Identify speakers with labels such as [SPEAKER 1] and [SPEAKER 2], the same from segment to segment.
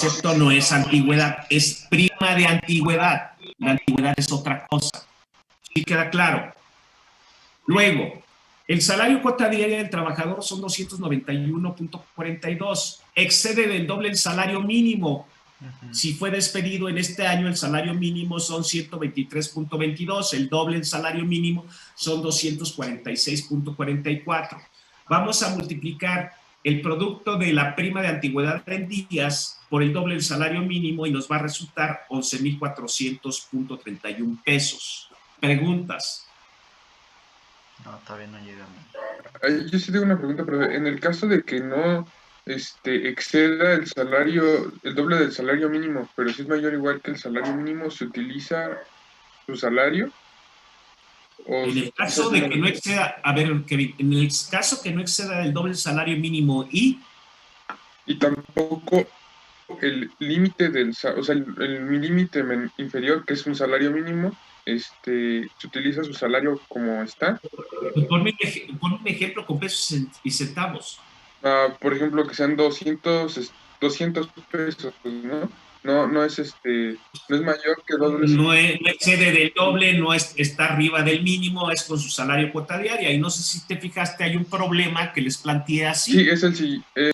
[SPEAKER 1] concepto no es antigüedad, es prima de antigüedad. La antigüedad es otra cosa. ¿Sí queda claro? Luego, el salario cuota diaria del trabajador son 291.42. Excede del doble el salario mínimo. Si fue despedido en este año, el salario mínimo son 123.22. El doble el salario mínimo son 246.44. Vamos a multiplicar el producto de la prima de antigüedad en días por el doble del salario mínimo y nos va a resultar 11,400.31 pesos. Preguntas.
[SPEAKER 2] No, todavía no llega a mí.
[SPEAKER 3] Yo sí tengo una pregunta, pero en el caso de que no exceda el salario, el doble del salario mínimo, pero si es mayor igual que el salario mínimo, ¿se utiliza su salario?
[SPEAKER 1] En el caso de que no exceda, a ver, Kevin, en el caso que no exceda el doble del salario mínimo y
[SPEAKER 3] tampoco el límite del, o sea, el límite inferior, que es un salario mínimo, se utiliza su salario como está.
[SPEAKER 1] Ponme un ejemplo con pesos y centavos.
[SPEAKER 3] Por ejemplo, que sean 200 pesos, ¿no? No es no es mayor que doble.
[SPEAKER 1] No excede del doble, no está arriba del mínimo, es con su salario cuota diaria. Y no sé si te fijaste, hay un problema que les planteé así.
[SPEAKER 3] Sí, es el siguiente.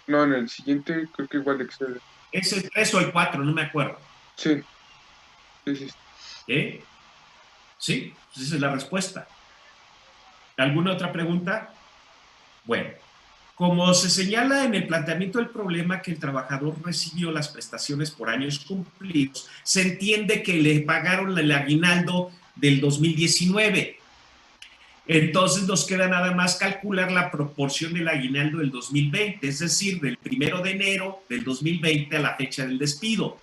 [SPEAKER 3] No, en el siguiente creo que igual excede.
[SPEAKER 1] Es el 3 o el 4, no me acuerdo.
[SPEAKER 3] Sí.
[SPEAKER 1] Sí, esa es la respuesta. ¿Alguna otra pregunta? Bueno, como se señala en el planteamiento del problema que el trabajador recibió las prestaciones por años cumplidos, se entiende que le pagaron el aguinaldo del 2019. Entonces nos queda nada más calcular la proporción del aguinaldo del 2020, es decir, del 1 de enero del 2020 a la fecha del despido.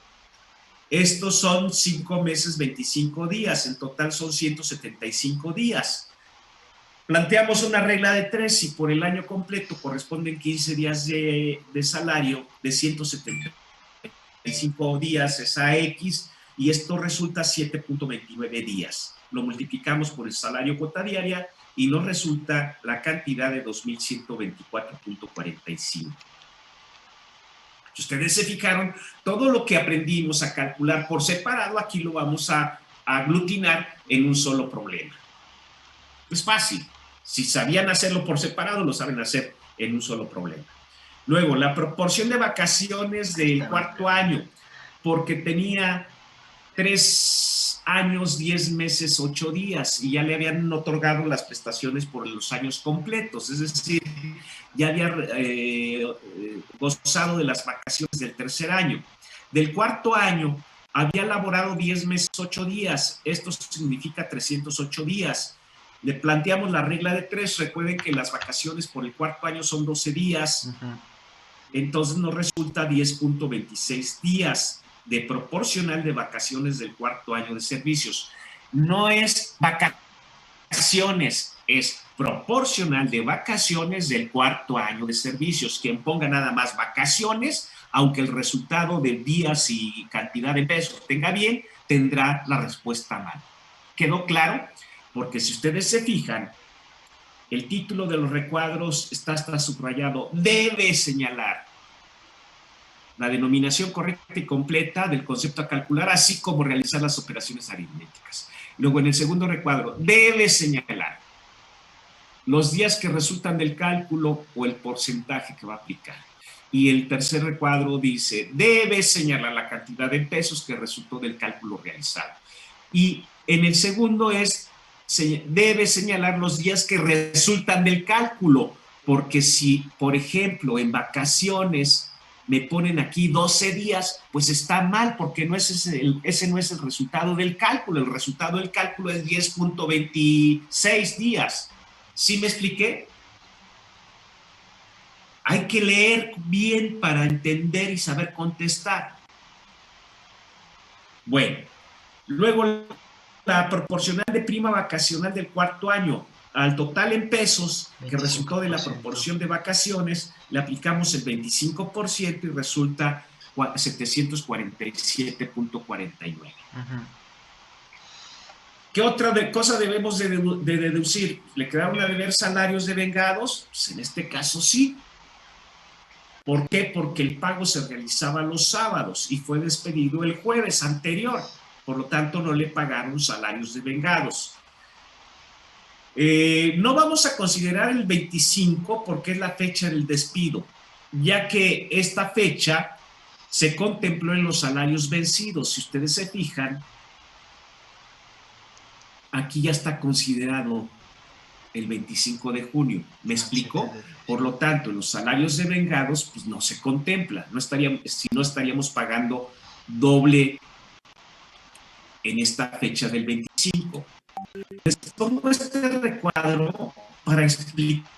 [SPEAKER 1] Estos son 5 meses, 25 días, en total son 175 días. Planteamos una regla de 3 y por el año completo corresponden 15 días de salario de 175 días, es a X, y esto resulta 7.29 días. Lo multiplicamos por el salario cuota diaria y nos resulta la cantidad de 2.124.45. Si ustedes se fijaron, todo lo que aprendimos a calcular por separado, aquí lo vamos a aglutinar en un solo problema. Es fácil. Si sabían hacerlo por separado, lo saben hacer en un solo problema. Luego, la proporción de vacaciones del cuarto año, porque tenía 3 años, 10 meses, 8 días, y ya le habían otorgado las prestaciones por los años completos, es decir, ya había gozado de las vacaciones del tercer año. Del cuarto año, había laborado 10 meses, 8 días, esto significa 308 días. Le planteamos la regla de 3, recuerden que las vacaciones por el cuarto año son 12 días, entonces nos resulta 10.26 días de proporcional de vacaciones del cuarto año de servicios. No es vacaciones, es proporcional de vacaciones del cuarto año de servicios. Quien ponga nada más vacaciones, aunque el resultado de días y cantidad de pesos tenga bien, tendrá la respuesta mal. ¿Quedó claro? Porque si ustedes se fijan, el título de los recuadros está subrayado, debe señalar la denominación correcta y completa del concepto a calcular, así como realizar las operaciones aritméticas. Luego, en el segundo recuadro, debe señalar los días que resultan del cálculo o el porcentaje que va a aplicar. Y el tercer recuadro dice, debe señalar la cantidad de pesos que resultó del cálculo realizado. Y en el segundo debe señalar los días que resultan del cálculo, porque si, por ejemplo, en vacaciones me ponen aquí 12 días, pues está mal, porque ese no es el resultado del cálculo. El resultado del cálculo es 10.26 días. ¿Sí me expliqué? Hay que leer bien para entender y saber contestar. Bueno, luego la proporcional de prima vacacional del cuarto año al total en pesos que resultó de la proporción de vacaciones, le aplicamos el 25% y resulta 747.49. ¿Qué otra cosa debemos de deducir? ¿Le quedaron a deber salarios devengados? Pues en este caso sí, ¿Por qué? Porque el pago se realizaba los sábados y fue despedido el jueves anterior. Por lo tanto, no le pagaron salarios de vengados. No vamos a considerar el 25 porque es la fecha del despido, ya que esta fecha se contempló en los salarios vencidos. Si ustedes se fijan, aquí ya está considerado el 25 de junio. ¿Me explico? Por lo tanto, en los salarios de vengados, pues no se contempla. No estaríamos pagando doble en esta fecha del 25. Les pongo este recuadro para explicar.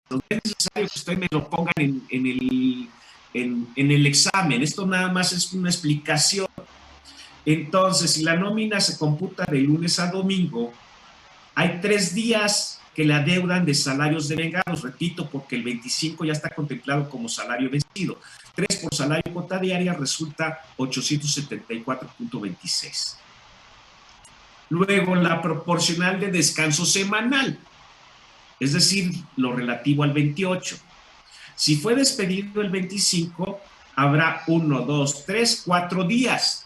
[SPEAKER 1] No es necesario que ustedes me lo pongan en el examen. Esto nada más es una explicación. Entonces, si la nómina se computa de lunes a domingo, hay 3 días que le adeudan de salarios de vengados, repito, porque el 25 ya está contemplado como salario vencido. 3 por salario cuota diaria resulta 874.26. Luego, la proporcional de descanso semanal, es decir, lo relativo al 28. Si fue despedido el 25, habrá 1, 2, 3, 4 días.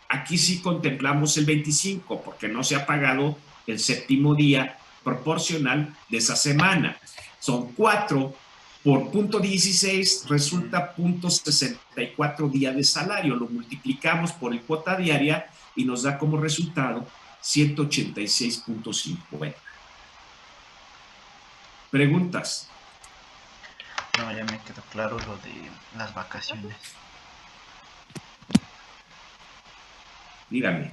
[SPEAKER 1] Aquí sí contemplamos el 25 porque no se ha pagado el séptimo día proporcional de esa semana. Son 4 por punto 16, resulta punto 64 días de salario. Lo multiplicamos por el cuota diaria y nos da como resultado 186.50. ¿Preguntas?
[SPEAKER 2] No, ya me quedó claro lo de las vacaciones.
[SPEAKER 1] Dígame.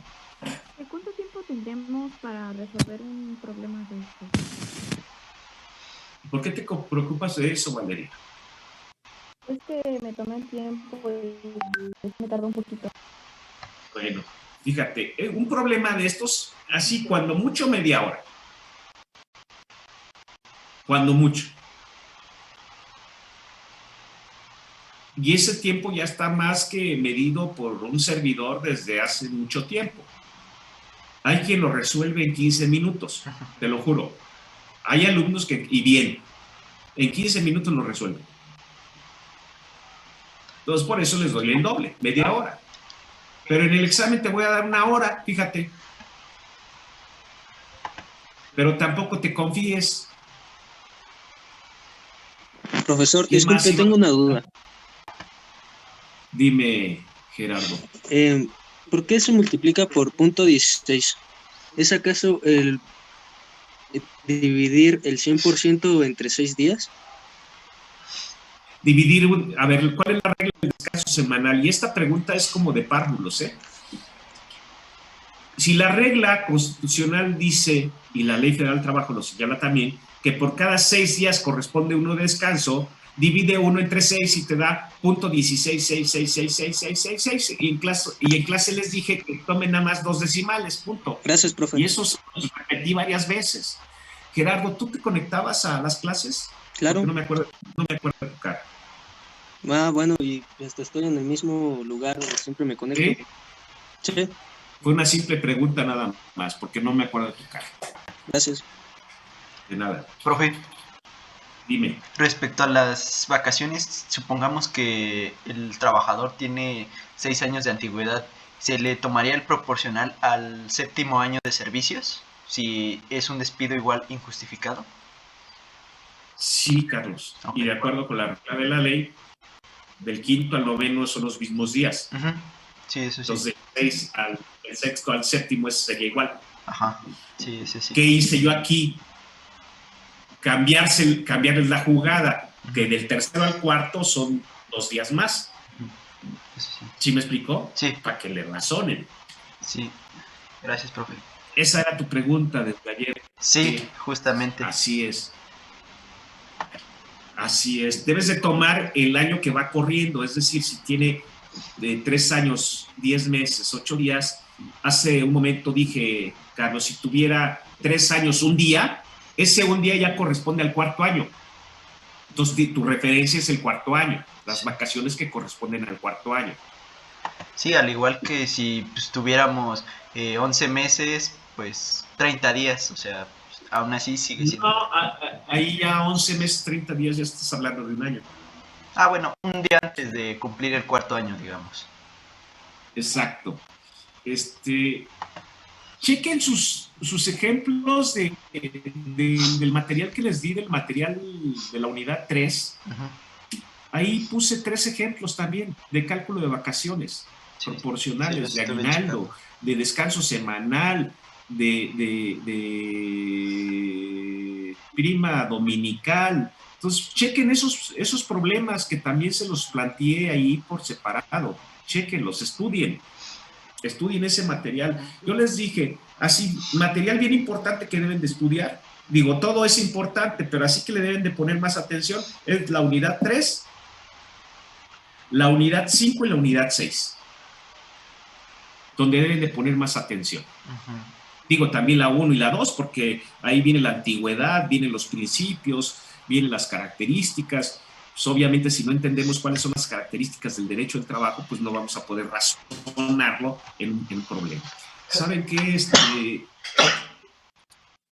[SPEAKER 4] ¿De cuánto tiempo tendremos para resolver un problema de esto?
[SPEAKER 1] ¿Por qué te preocupas de eso, Valeria?
[SPEAKER 4] Es que me tomé el tiempo y me tardó un poquito.
[SPEAKER 1] Bueno, fíjate, un problema de estos, así cuando mucho media hora. Cuando mucho. Y ese tiempo ya está más que medido por un servidor desde hace mucho tiempo. Hay quien lo resuelve en 15 minutos, te lo juro. Hay alumnos que, y bien, en 15 minutos lo resuelven. Entonces, por eso les doy el doble, media hora. Pero en el examen te voy a dar 1 hora, fíjate. Pero tampoco te confíes.
[SPEAKER 5] Profesor,
[SPEAKER 1] ¿Quién más
[SPEAKER 5] disculpe,
[SPEAKER 1] iba?
[SPEAKER 5] tengo una duda.
[SPEAKER 1] Dime, Gerardo.
[SPEAKER 5] ¿Por qué se multiplica por punto 16? ¿Es acaso el dividir el 100% entre 6 días?
[SPEAKER 1] Dividir, a ver, ¿cuál es la regla del descanso semanal? Y esta pregunta es como de párvulos, ¿eh? Si la regla constitucional dice, y la Ley Federal del Trabajo lo señala también, que por cada 6 días corresponde uno de descanso, divide 1 entre 6 y te da punto 16,6666666. Y en clase les dije que tomen nada más 2 decimales, punto.
[SPEAKER 5] Gracias, profe.
[SPEAKER 1] Y eso lo repetí varias veces. Gerardo, ¿tú te conectabas a las clases?
[SPEAKER 5] Claro.
[SPEAKER 1] Porque no me acuerdo de tu cara.
[SPEAKER 5] Bueno, y estoy en el mismo lugar donde siempre me conecto.
[SPEAKER 1] ¿Sí?
[SPEAKER 5] Sí,
[SPEAKER 1] Fue una simple pregunta nada más, porque no me acuerdo de tu cara.
[SPEAKER 5] gracias.
[SPEAKER 1] De nada.
[SPEAKER 2] Profe,
[SPEAKER 1] Dime.
[SPEAKER 2] respecto a las vacaciones, supongamos que el trabajador tiene 6 años de antigüedad, ¿se le tomaría el proporcional al 7º año de servicios si es un despido igual injustificado?
[SPEAKER 1] Sí, Carlos.
[SPEAKER 2] Okay.
[SPEAKER 1] Y de acuerdo con la regla de la ley, del 5º al 9º son los mismos días.
[SPEAKER 2] Uh-huh. Sí, eso sí.
[SPEAKER 1] Entonces, del 6º al 7º sería igual.
[SPEAKER 2] Ajá. Sí, sí, sí.
[SPEAKER 1] ¿Qué hice yo aquí? Cambiarles la jugada, que del 3º al 4º son 2 días más.
[SPEAKER 2] Eso sí.
[SPEAKER 1] ¿Sí me explicó?
[SPEAKER 2] Sí.
[SPEAKER 1] Para que le razonen.
[SPEAKER 2] Sí. Gracias, profe.
[SPEAKER 1] Esa era tu pregunta desde ayer.
[SPEAKER 2] Sí, justamente.
[SPEAKER 1] Así es. Así es. Debes de tomar el año que va corriendo, es decir, si tiene 3 años, 10 meses, 8 días. Hace un momento dije, Carlos, si tuviera 3 años, un día, ese un día ya corresponde al 4º año. Entonces, tu referencia es el 4º año, las vacaciones que corresponden al 4º año.
[SPEAKER 2] Sí, al igual que si pues, tuviéramos 11 meses, pues 30 días, o sea, pues, aún así sigue siendo...
[SPEAKER 1] No, ahí ya 11 meses, 30 días, ya estás hablando de un año.
[SPEAKER 2] Ah, bueno, un día antes de cumplir el 4.º año, digamos.
[SPEAKER 1] Exacto. Chequen sus ejemplos del material que les di, del material de la unidad 3.
[SPEAKER 2] Ujú.
[SPEAKER 1] Ahí puse 3 ejemplos también de cálculo de vacaciones
[SPEAKER 2] Sí,
[SPEAKER 1] proporcionales,
[SPEAKER 2] los
[SPEAKER 1] de
[SPEAKER 2] estuve
[SPEAKER 1] aguinaldo,
[SPEAKER 2] checando.
[SPEAKER 1] de descanso semanal, de prima dominical. Entonces, chequen esos problemas que también se los planteé ahí por separado. Chequenlos, estudien ese material. Yo les dije, así, material bien importante que deben de estudiar. Digo, todo es importante, pero así que le deben de poner más atención es la unidad 3, la unidad 5 y la unidad 6, donde deben de poner más atención.
[SPEAKER 2] Ujú.
[SPEAKER 1] Digo, también la 1 y la 2, porque ahí viene la antigüedad, vienen los principios, vienen las características. Pues obviamente, si no entendemos cuáles son las características del derecho del trabajo, pues no vamos a poder razonarlo en un problema. ¿Saben qué?